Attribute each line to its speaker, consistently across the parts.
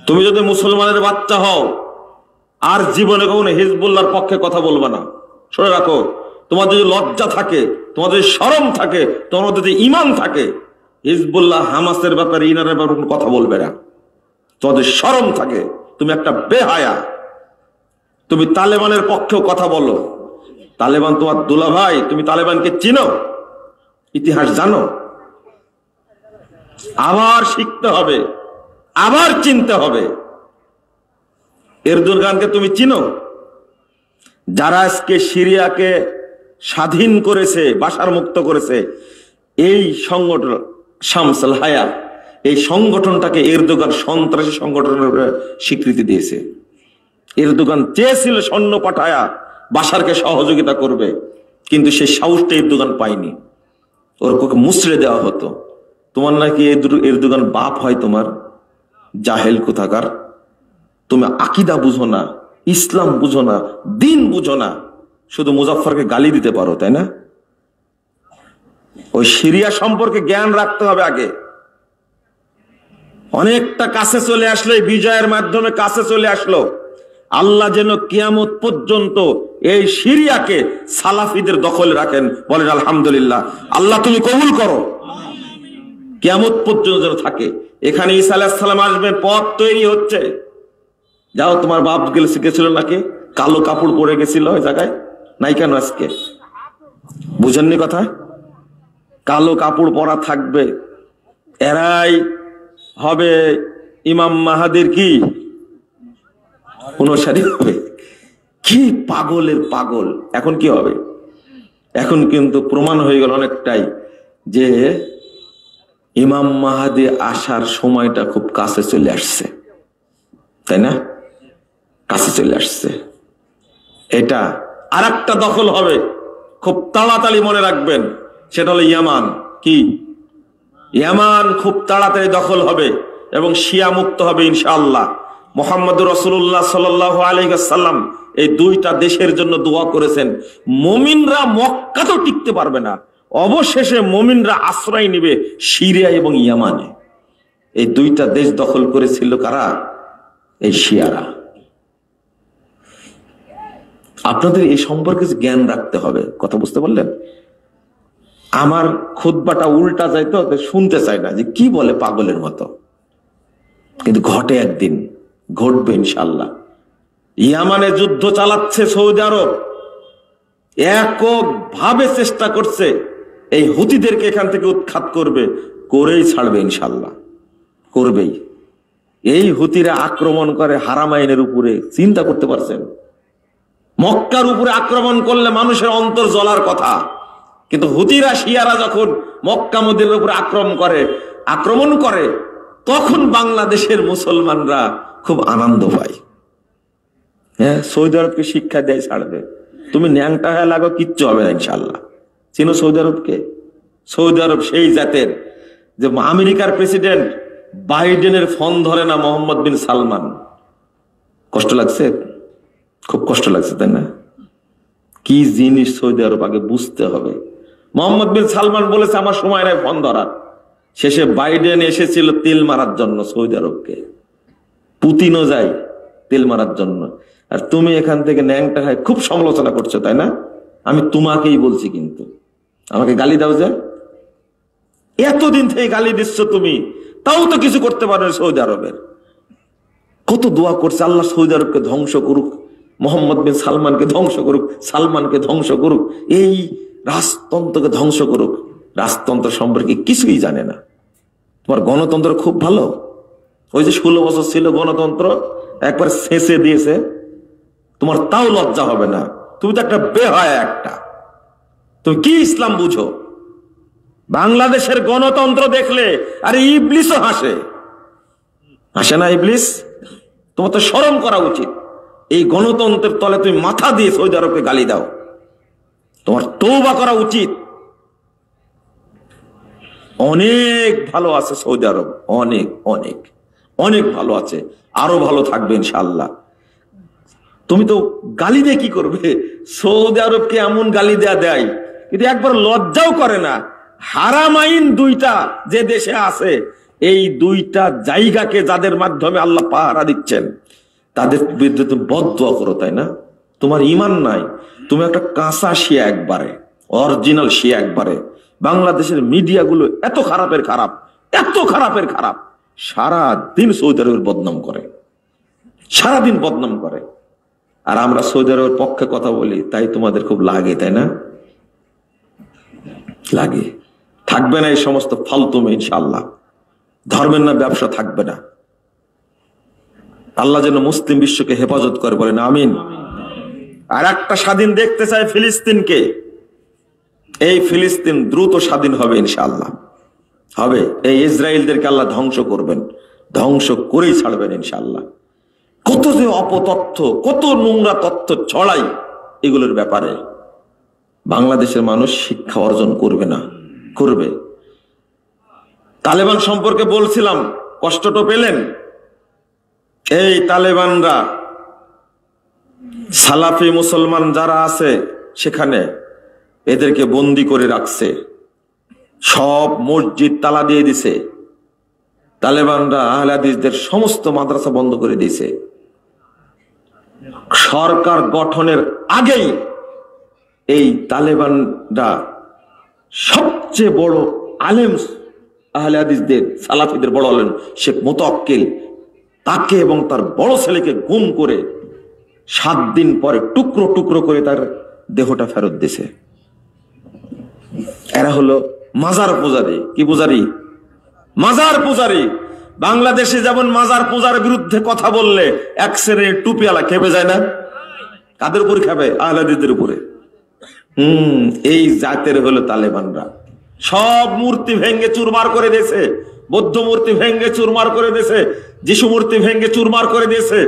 Speaker 1: তুমি যদি মুসলমানের বাচ্চা হও আর জীবনে কখনো হিজবুল্লাহর পক্ষে কথা বলবে না। শুনে রাখো, তোমার যদি লজ্জা থাকে, তোমার যদি শরম থাকে, তোমার যদি ঈমান থাকে, হিজবুল্লাহ হামাসের ব্যাপারে ইনারের ব্যাপারে কোনো কথা বলবে না। তোমাদের শরম থাকে, তুমি একটা বেহায়া। তুমি তালেবানের পক্ষেও কথা বলো। তালেবান তোমার দুলাভাই, তুমি তালেবানকে চিনো, ইতিহাস জানো। আবার শিখতে হবে, আবার চিনতে হবে। এরদোগানকে তুমি চিনো? যারা আজকে সিরিয়াকে স্বাধীন করেছে, বাশার মুক্ত করেছে, এই সংগঠন শামস আল হায়া, এই সংগঠনটাকে এরদোগান সন্ত্রাসী সংগঠনের স্বীকৃতি দিয়েছে। এরদোগান চেয়েছিল সৈন্য পাঠায়া বাশারকে সহযোগিতা করবে, কিন্তু সেই সাহসটা এরদোগান পায়নি। ওর কোকে মুচড়ে দেওয়া হতো। তোমার নাকি এরদোগান বাপ হয় তোমার? জাহেল কোথাকার। তুমি আকিদা বুঝো না, ইসলাম বুঝো না, দিন বুঝো না, শুধু মুজাফফরকে গালি দিতে পারো, তাই না? ওই সিরিয়া সম্পর্কে জ্ঞান রাখতে হবে আগে। অনেকটা কাছে চলে আসলো, বিজয়ের মাধ্যমে কাছে চলে আসলো। আল্লাহ যেন কিয়ামত পর্যন্ত এই সিরিয়াকে সালাফিদের দখলে রাখেন। বলেন আলহামদুলিল্লাহ। আল্লাহ তুমি কবুল করো, কিয়ামত পর্যন্ত যেন থাকে। এখানে ঈসা আলাইহিস সালাম আসবেন, পথ তৈরি হচ্ছে। যাও, তোমার বাপ গেছিল নাকি কালো কাপড় পরে গেছিল ওই জায়গায়? নাই কেন আজকে? বুঝেননি কথা? কালো কাপড় পরা থাকবে, এরাই হবে ইমাম মাহাদির কি অনুসারী হবে। কি পাগলের পাগল। এখন কি হবে? এখন কিন্তু প্রমাণ হয়ে গেল অনেকটাই যে ইমাম মাহাদি আসার সময়টা খুব কাছে চলে আসছে, তাই না? কাছে চলে আসছে। এটা আর একটা দখল হবে, খুব তাড়াতাড়ি মনে রাখবেন। সেটা হলো ইয়ামান। কি? ইয়ামান খুব তাড়াতাড়ি দখল হবে এবং শিয়া মুক্ত হবে ইনশাআল্লাহ। মুহাম্মদুর রাসূলুল্লাহ সাল্লাল্লাহু আলাইহি ওয়াসাল্লাম এই দুইটা দেশের জন্য দোয়া করেছেন। মুমিনরা মক্কাতেও টিকতে পারবে না, অবশেষে মুমিনরা আশ্রয় নেবে সিরিয়া এবং ইয়ামানে। এই দুইটা দেশ দখল করেছিল কারা? এই শিয়ারা। আপনাদের এই সম্পর্কে জ্ঞান রাখতে হবে। কথা বুঝতে পারলেন? আমার খুতবাটা উল্টা যাইতো, শুনতে চাই না, যে কি বলে পাগলের মতো। কিন্তু ঘটে একদিন, ঘটবে ইনশাআল্লাহ। ইয়ামানে যুদ্ধ চালাচ্ছে সৌদি আরব, এককভাবে চেষ্টা করছে এই হুতিদেরকে এখান থেকে উৎখাত করবে, করেই ছাড়বে ইনশাআল্লাহ, করবেই। এই হুতিরা আক্রমণ করে হারামাইনের উপরে, চিন্তা করতে পারছেন? মক্কার উপরে আক্রমণ করলে মানুষের অন্তর জ্বলার কথা, কিন্তু হুতিরা শিয়ারা যখন মক্কা মদিনার উপরে আক্রমণ করে তখন বাংলাদেশের মুসলমানরা খুব আনন্দ পায়। হ্যাঁ, সৌদি আরবকে শিক্ষা দেয় ছাড়বে। তুমি ন্যাংটা হয়ে লাগো, কিচ্ছু হবে না ইনশাআল্লাহ। চিনো সৌদি আরবকে? সৌদি আরব সেই জাতের যে আমেরিকার প্রেসিডেন্ট বাইডেনের ফোন ধরে না মোহাম্মদ বিন সালমান। কষ্ট লাগছে? খুব কষ্ট লাগছে, তাই না? কি জিনিস সৌদি আরব আগে বুঝতে হবে। মোহাম্মদ বিন সালমান বলেছে আমার সময় নাই ফোন ধরার। শেষে বাইডেন এসেছিল তেল মারার জন্য সৌদি আরবকে, পুতিনও যায় তেল মারার জন্য। আর তুমি এখান থেকে ন্যাংটা হয় খুব সমালোচনা করছো, তাই না? আমি তোমাকেই বলছি, কিন্তু আমাকে গালি দাও যে। এতদিন থেকে গালি দিচ্ছ তুমি, তাও তো কিছু করতে পারো সৌদি আরবের। কত দোয়া করছে আল্লাহ সৌদি আরবকে ধ্বংস করুক, মোহাম্মদ বিন সালমানকে ধ্বংস করুক, সালমানকে ধ্বংস করুক, এই রাজতন্ত্রকে ধ্বংস করুক। রাজতন্ত্র সম্পর্কে কিছুই জানে না। তোমার গণতন্ত্র খুব ভালো, ওই যে 16 বছর ছিল গণতন্ত্র, একবার শেষে দিয়েছে, তোমার তাও লজ্জা হবে না। তুমি তো একটা বেহায়া একটা। তুমি কি ইসলাম বুঝো? বাংলাদেশের গণতন্ত্র দেখলে আরে ইবলিসও হাসে, হাসে না ইবলিস? তোমার তো শরম করা উচিত। এই গণতন্ত্রের তলে তুমি মাথা দিয়ে সৌদি আরবকে গালি দাও, তোমার তওবা করা উচিত। অনেক ভালো আছে সৌদি আরব, অনেক অনেক অনেক ভালো আছে, আরো ভালো থাকবে ইনশাআল্লাহ। তুমি তো গালি দিয়ে কি করবে? সৌদি আরবকে এমন গালি দেয়, কিন্তু একবার লজ্জাও করে না। হারামাইন দুইটা যে দেশে আছে, এই দুইটা জায়গাকে যাদের মাধ্যমে আল্লাহ পাহারা দিচ্ছেন তাদের বিরুদ্ধে তুমি বদদুয়া করো, তাই না? তোমার ঈমান নাই, তুমি একটা কাঁচা শিয়া একবারে, অরিজিনাল শিয়া একবারে। বাংলাদেশের মিডিয়াগুলো এত খারাপের খারাপ, এত খারাপের খারাপ, সারা দিন সৌদি আরবের বদনাম করে, সারাদিন বদনাম করে। আর আমরা সৌদি আরবের পক্ষে কথা বলি, তাই তোমাদের খুব লাগে, তাই না? লাগে। থাকবে না এই সমস্ত ফালতুমে, ইনশাআল্লাহ ধর্মের না ব্যবসা থাকবে না। আল্লাহ যেন মুসলিম বিশ্বকে হেফাজত করে, বলেন আমিন। আর একটা স্বাধীন দেখতে চাই ফিলিস্তিনকে। এই ফিলিস্তিন দ্রুত স্বাধীন হবে ইনশাআল্লাহ, হবে। এই ইসরায়েলদেরকে আল্লাহ ধ্বংস করবেন, ধ্বংস করেই ছাড়বেন ইনশাআল্লাহ। কত যে অপতথ্য, কত নোংরা তথ্য ছড়াই এগুলোর ব্যাপারে। বাংলাদেশের মানুষ শিক্ষা অর্জন করবে না, করবে। তালেবান সম্পর্কে বলছিলাম, কষ্ট তো পেলেন। এই তালেবানরা সালাফি মুসলমান যারা আছে সেখানে এদেরকে বন্দি করে রাখছে, সব মসজিদ তালা দিয়ে দিছে। তালেবানরা আহলে হাদিসদের সমস্ত মাদ্রাসা বন্ধ করে দিয়েছে। সরকার গঠনের আগেই এই তালেবানরা সবচেয়ে বড় আলেম আহলে হাদিসদের, সালাফিদের বড় আলেম শেখ মুতাওয়াক্কিল, তাকে এবং তার বড় ছেলেকে গুম করে 7 দিন পরে টুকরো টুকরো করে তার দেহটা ফেরত দিছে। এরা হলো মাজার পূজারী। কি পূজারী? মাজার পূজারী। বাংলাদেশে যেমন মাজার পূজার বিরুদ্ধে কথা বললে এক শ্রেণীর টুপিওয়ালা খেপে যায় না? কাদের উপর খাবে? আহলে হাদিসদের উপরে। এই জাতের হলো তালেবানরা। সব মূর্তি ভেঙ্গে চুরমার করে দিয়েছে, বৌদ্ধ মূর্তি ভেঙ্গে চুরমার করে দিয়েছে, যিশু মূর্তি ভেঙ্গে চুরমার করে দিয়েছে,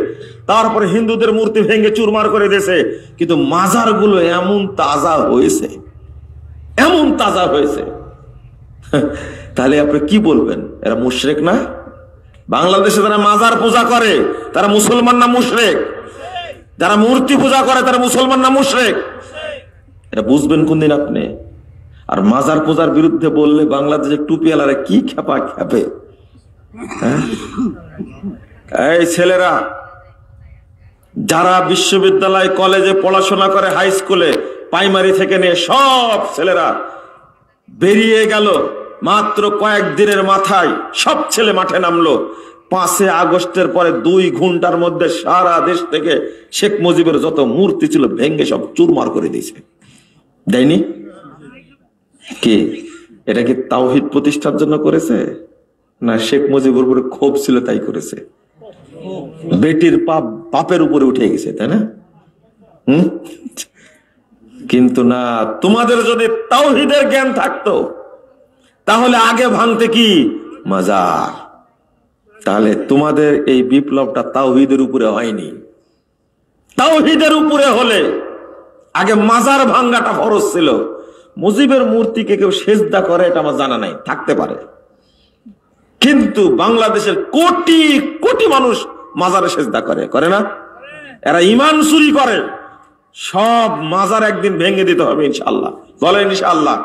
Speaker 1: তারপরে হিন্দুদের মূর্তি ভেঙ্গে চুরমার করে দিয়েছে। কিন্তু মাজারগুলো এমন তাজা হয়েছে, এমন তাজা হয়েছে। তাহলে আপনি কি বলবেন? এরা মুশরিক না? বাংলাদেশে যারা মাজার পূজা করে তারা মুসলমান না মুশরিক? যারা মূর্তি পূজা করে তারা মুসলমান না মুশরিক? এটা বুঝবেন কোনদিন আপনি? আর মাজার পূজার বিরুদ্ধে বললে বাংলাদেশের টুপিওয়ালারা কি খেপা খেপে। এই ছেলেরা যারা বিশ্ববিদ্যালয় কলেজে পড়াশোনা করে, হাই স্কুলে, প্রাইমারি থেকে নিয়ে সব ছেলেরা বেরিয়ে গেল, মাত্র কয়েকদিনের মাথায় সব ছেলে মাঠে নামলো। 5 আগস্টের পরে 2 ঘন্টার মধ্যে সারা দেশ থেকে শেখ মুজিবের যত মূর্তি ছিল ভেঙ্গে সব চুরমার করে দিয়েছে। দেয়নি? কি এটা কি তাওহীদ প্রতিষ্ঠার জন্য করেছে, না শেখ মুজিবের উপরে ক্ষোভ ছিল তাই করেছে? বেটির পাপ বাপের উপরে উঠে গেছে, তাই না? কিন্তু না, তোমাদের যদি তাওহীদের জ্ঞান থাকতো তাহলে আগে ভাঙতে কি মাজার। তাহলে তোমাদের এই বিপ্লবটা তাওহীদের উপরে হয়নি। তাওহীদের উপরে হলে আগে মাজার ভাঙ্গাটা ফরজ ছিল। মুজিবের মূর্তিকে কেউ সেজদা করে এটা আমার জানা নাই, থাকতে পারে, কিন্তু বাংলাদেশের কোটি কোটি মানুষ মাজারে সেজদা করে, করে না? এরা ঈমান চুরি করে। সব মাজার একদিন ভেঙে দিতে হবে ইনশাআল্লাহ। বলেন ইনশাআল্লাহ।